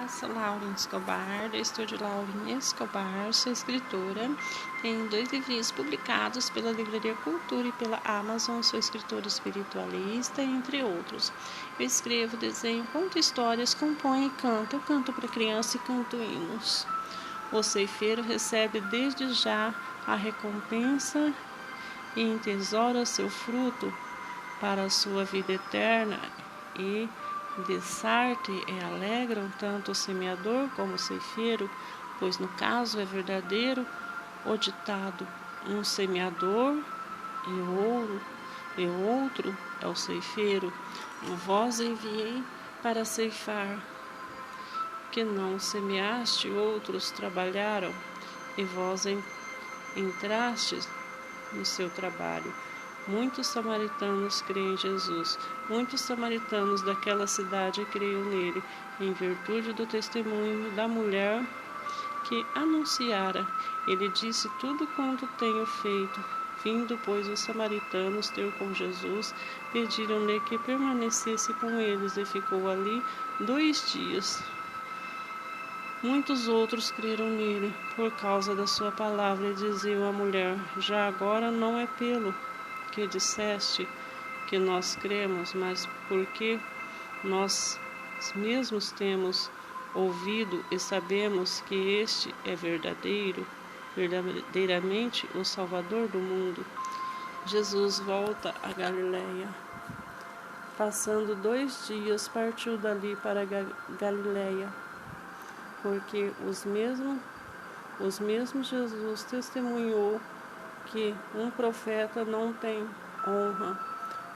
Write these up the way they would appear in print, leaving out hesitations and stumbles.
Sou Lauren Escobar, do estúdio Lauren Escobar, sou escritora. Tenho 2 livros publicados pela Livraria Cultura e pela Amazon. Sou escritora espiritualista, entre outros. Eu escrevo, desenho, conto histórias, componho e canto. Eu canto para criança e canto hinos. O ceifeiro recebe desde já a recompensa e entesoura seu fruto para a sua vida eterna, e de Sartre alegram tanto o semeador como o ceifeiro, pois no caso é verdadeiro o ditado: um semeador e outro é o ceifeiro. Vós enviei para ceifar, que não semeaste, outros trabalharam, e vós entrastes no seu trabalho. Muitos samaritanos creem em Jesus. Muitos samaritanos daquela cidade creiam nele, em virtude do testemunho da mulher que anunciara. Ele disse: tudo quanto tenho feito. Vindo, pois, os samaritanos ter com Jesus, pediram-lhe que permanecesse com eles, e ficou ali 2 dias. Muitos outros creram nele, por causa da sua palavra, e diziam à mulher: já agora não é pelo que disseste que nós cremos, mas porque nós mesmos temos ouvido e sabemos que este é verdadeiramente o Salvador do mundo. Jesus volta a Galiléia. Passando 2 dias, partiu dali para Galiléia, porque os mesmos Jesus testemunhou que um profeta não tem honra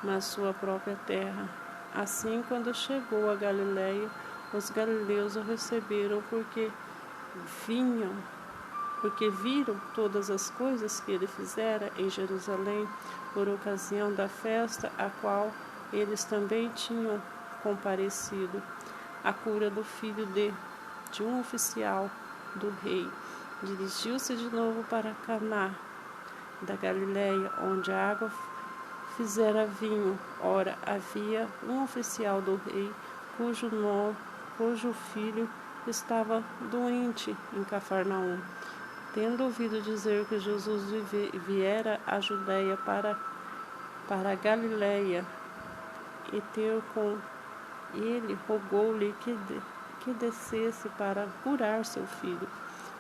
na sua própria terra. Assim, quando chegou a Galiléia, os galileus o receberam, porque viram todas as coisas que ele fizera em Jerusalém, por ocasião da festa a qual eles também tinham comparecido, a cura do filho de um oficial do rei. Dirigiu-se de novo para Caná da Galiléia, onde a água fizera vinho. Ora, havia um oficial do rei, cujo filho estava doente em Cafarnaum. Tendo ouvido dizer que Jesus viera à Judéia para a Galiléia, e ter com ele, rogou-lhe que descesse para curar seu filho,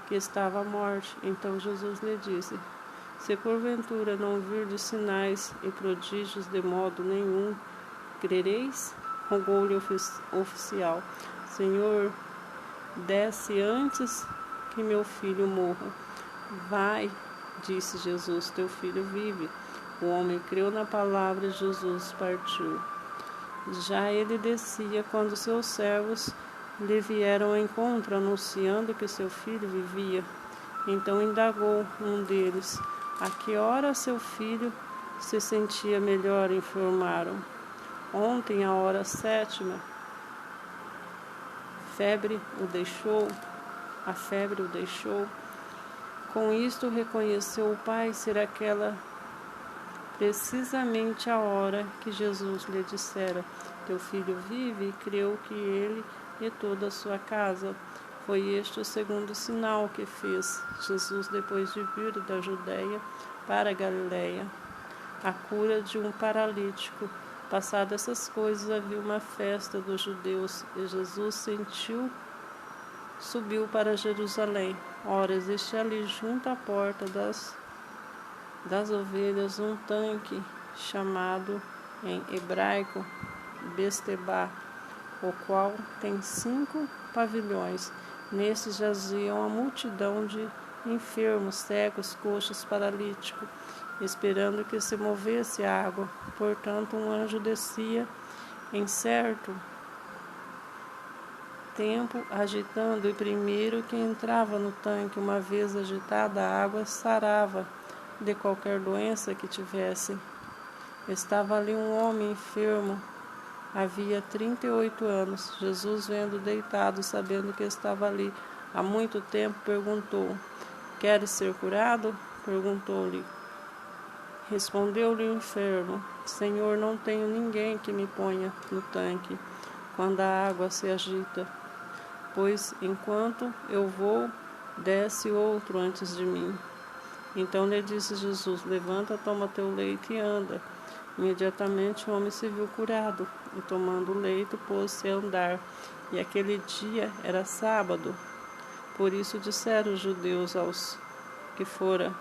que estava à morte. Então Jesus lhe disse: se porventura não virdes sinais e prodígios de modo nenhum, crereis? Rogou-lhe o oficial: Senhor, desce antes que meu filho morra. Vai, disse Jesus, teu filho vive. O homem creu na palavra e Jesus partiu. Já ele descia quando seus servos lhe vieram ao encontro, anunciando que seu filho vivia. Então indagou um deles: a que hora seu filho se sentia melhor? Informaram: ontem, à hora 7, a febre o deixou. Com isto reconheceu o pai ser aquela precisamente a hora que Jesus lhe dissera: teu filho vive, e creu que ele e toda a sua casa. Foi este o segundo sinal que fez Jesus depois de vir da Judéia para a Galiléia: a cura de um paralítico. Passadas essas coisas, havia uma festa dos judeus, e Jesus subiu para Jerusalém. Ora, existe ali junto à porta das ovelhas um tanque, chamado em hebraico Bestebá, o qual tem 5 pavilhões. Nesses jaziam a multidão de enfermos, cegos, coxos, paralíticos, esperando que se movesse a água. Portanto, um anjo descia em certo tempo, agitando, e primeiro que entrava no tanque, uma vez agitada a água, sarava de qualquer doença que tivesse. Estava ali um homem enfermo, havia 38 anos. Jesus, vendo deitado, sabendo que estava ali há muito tempo, perguntou: queres ser curado? Perguntou-lhe. Respondeu-lhe o enfermo: Senhor, não tenho ninguém que me ponha no tanque quando a água se agita. pois enquanto eu vou, desce outro antes de mim. Então lhe disse Jesus: levanta, toma teu leito e anda. Imediatamente o homem se viu curado, e tomando o leito, pôs-se a andar. E aquele dia era sábado. Por isso disseram os judeus aos que fora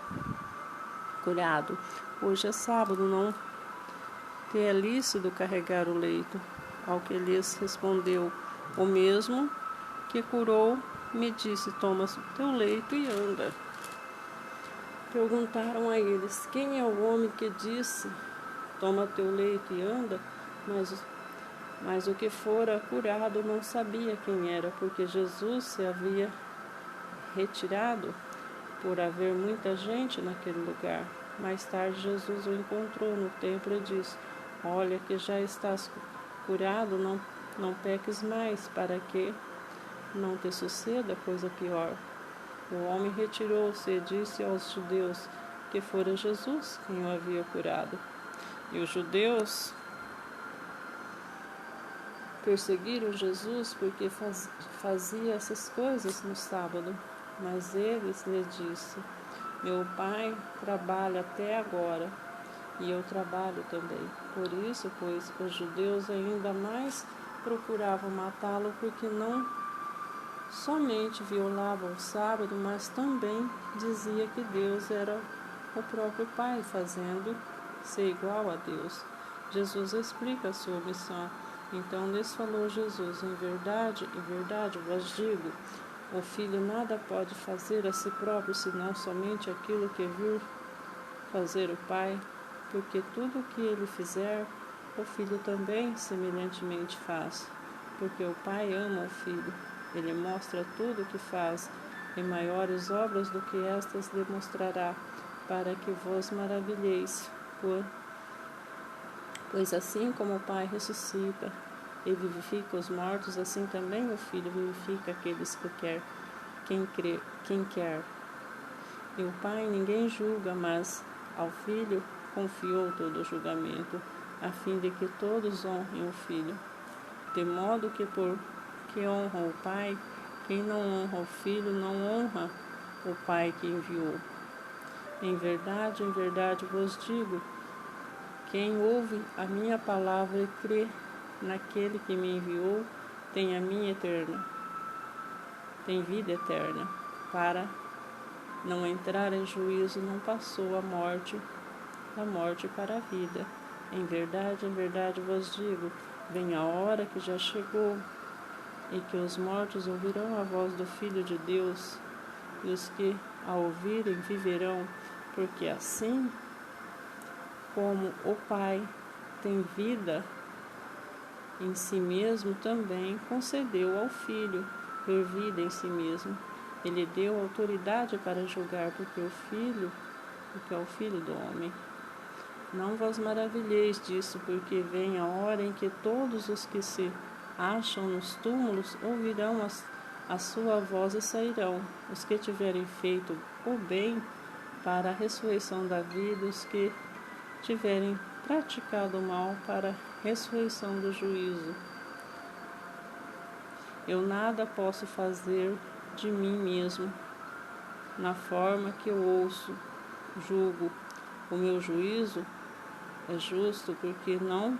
curado: hoje é sábado, não te é lícito carregar o leito. Ao que lhes respondeu: o mesmo que curou me disse: toma teu leito e anda. Perguntaram a eles: quem é o homem que disse: toma teu leito e anda? Mas o que fora curado não sabia quem era, porque Jesus se havia retirado, por haver muita gente naquele lugar. Mais tarde Jesus o encontrou no templo e disse: olha que já estás curado, não peques mais, para que não te suceda coisa pior. O homem retirou-se e disse aos judeus que fora Jesus quem o havia curado. E os judeus perseguiram Jesus porque fazia essas coisas no sábado. Mas eles lhe disse: meu pai trabalha até agora, e eu trabalho também. Por isso, pois, os judeus ainda mais procuravam matá-lo, porque não somente violava o sábado, mas também dizia que Deus era o próprio Pai, fazendo-se igual a Deus. Jesus explica a sua missão. Então lhes falou Jesus: em verdade vos digo, o Filho nada pode fazer a si próprio, senão somente aquilo que viu fazer o Pai, porque tudo o que ele fizer, o Filho também semelhantemente faz. Porque o Pai ama o Filho. Ele mostra tudo o que faz, e maiores obras do que estas demonstrará, para que vos maravilheis. Pois assim como o Pai ressuscita e vivifica os mortos, assim também o Filho vivifica aqueles que quer, quem quer. E o Pai ninguém julga, mas ao Filho confiou todo o julgamento, a fim de que todos honrem o Filho. De modo que porque honram o Pai, quem não honra o Filho não honra o Pai que enviou. Em verdade vos digo, quem ouve a minha palavra e crê naquele que me enviou, tem vida eterna. Para não entrar em juízo, não passou da morte para a vida. Em verdade vos digo, vem a hora que já chegou, e que os mortos ouvirão a voz do Filho de Deus, e os que a ouvirem viverão, porque assim como o Pai tem vida em si mesmo, também concedeu ao Filho ter vida em si mesmo. Ele deu autoridade para julgar, porque é o Filho do homem. Não vos maravilheis disso, porque vem a hora em que todos os que se acham nos túmulos ouvirão a sua voz e sairão, os que tiverem feito o bem para a ressurreição da vida, os que tiverem praticado o mal para a ressurreição do juízo. Eu nada posso fazer de mim mesmo, na forma que eu julgo. O meu juízo é justo, porque não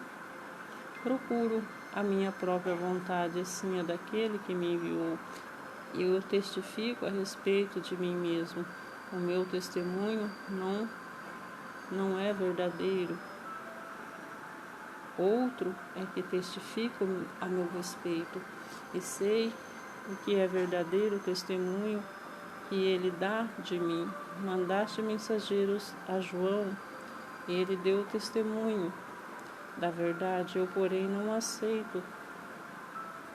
procuro a minha própria vontade, assim a daquele que me enviou. Eu testifico a respeito de mim mesmo. O meu testemunho não é verdadeiro. Outro é que testifica a meu respeito, e sei o que é verdadeiro testemunho que ele dá de mim. Mandaste mensageiros a João, e ele deu testemunho da verdade. Eu, porém, não aceito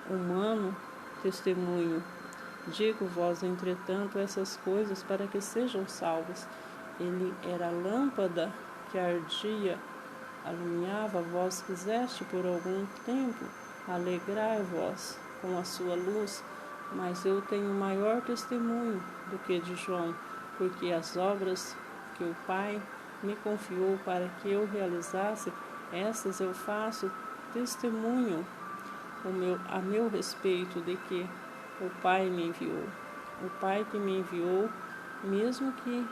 humano testemunho. Digo-vos, entretanto, essas coisas para que sejam salvos. Ele era a lâmpada que ardia, alumiava. Vós quiseste por algum tempo alegrar-vos com a sua luz, mas eu tenho maior testemunho do que de João, porque as obras que o Pai me confiou para que eu realizasse, essas eu faço testemunho a meu respeito, de que o Pai me enviou. O Pai que me enviou, mesmo que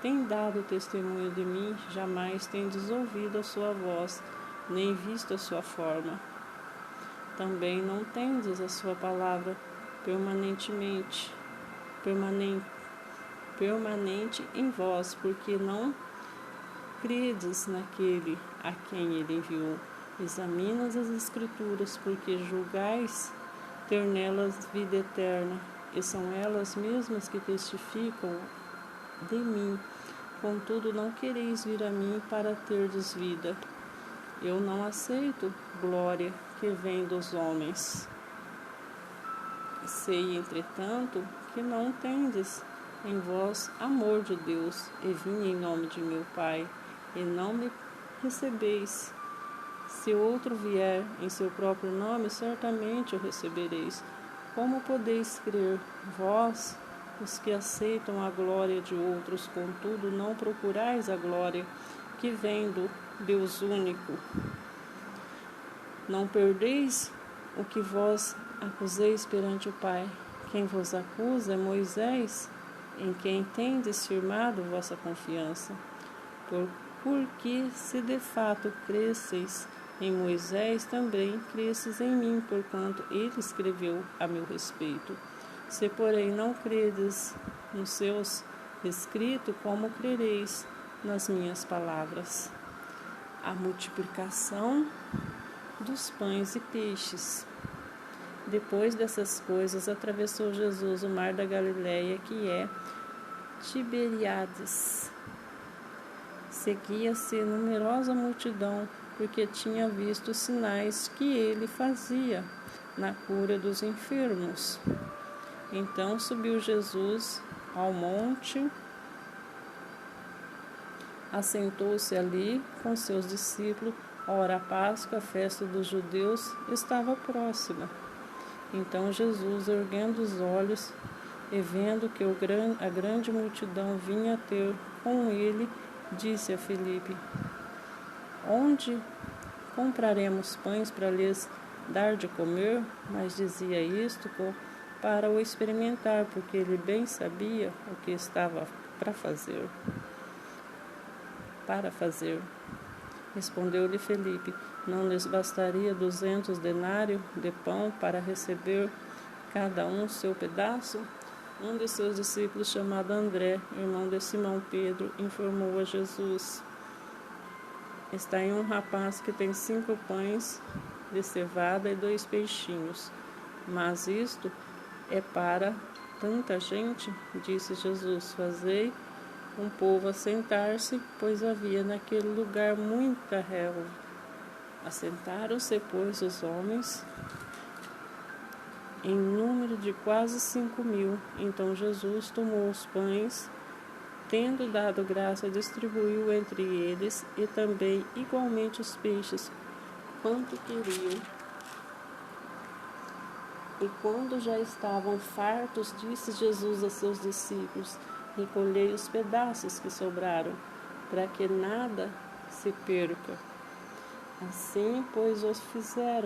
tem dado testemunho de mim, jamais tendes ouvido a sua voz, nem visto a sua forma. Também não tendes a sua palavra permanente em vós, porque não credes naquele a quem ele enviou. Examinas as Escrituras, porque julgais ter nelas vida eterna, e são elas mesmas que testificam de mim. Contudo, não quereis vir a mim para terdes vida. Eu não aceito glória que vem dos homens. Sei, entretanto, que não tendes em vós amor de Deus, e vim em nome de meu Pai, e não me recebeis. Se outro vier em seu próprio nome, certamente o recebereis. Como podeis crer, vós, os que aceitam a glória de outros, contudo não procurais a glória que vem do Deus único? Não perdeis o que vós acuseis perante o Pai. Quem vos acusa é Moisés, em quem tendes firmado vossa confiança. Porque se de fato cresceis em Moisés, também cresces em mim, porquanto ele escreveu a meu respeito. Se, porém, não credes nos seus escritos, como crereis nas minhas palavras? A multiplicação dos pães e peixes. Depois dessas coisas, atravessou Jesus o mar da Galileia, que é Tiberíades. Seguia-se numerosa multidão, porque tinha visto os sinais que ele fazia na cura dos enfermos. Então subiu Jesus ao monte, assentou-se ali com seus discípulos. Ora, a Páscoa, a festa dos judeus, estava próxima. Então Jesus, erguendo os olhos e vendo que a grande multidão vinha ter com ele, disse a Filipe: onde compraremos pães para lhes dar de comer? Mas dizia isto para o experimentar, porque ele bem sabia o que estava para fazer. Respondeu-lhe Filipe: não lhes bastaria 200 denários de pão para receber cada um seu pedaço? Um de seus discípulos, chamado André, irmão de Simão Pedro, informou a Jesus: está aí um rapaz que tem 5 pães de cevada e 2 peixinhos. Mas isto é para tanta gente? Disse Jesus: fazei um povo assentar-se, pois havia naquele lugar muita relva. Assentaram-se, pois, os homens, em número de quase 5.000. Então Jesus tomou os pães, tendo dado graça, distribuiu entre eles, e também igualmente os peixes, quanto queriam. E quando já estavam fartos, disse Jesus a seus discípulos: recolhei os pedaços que sobraram, para que nada se perca. Assim, pois, os fizeram.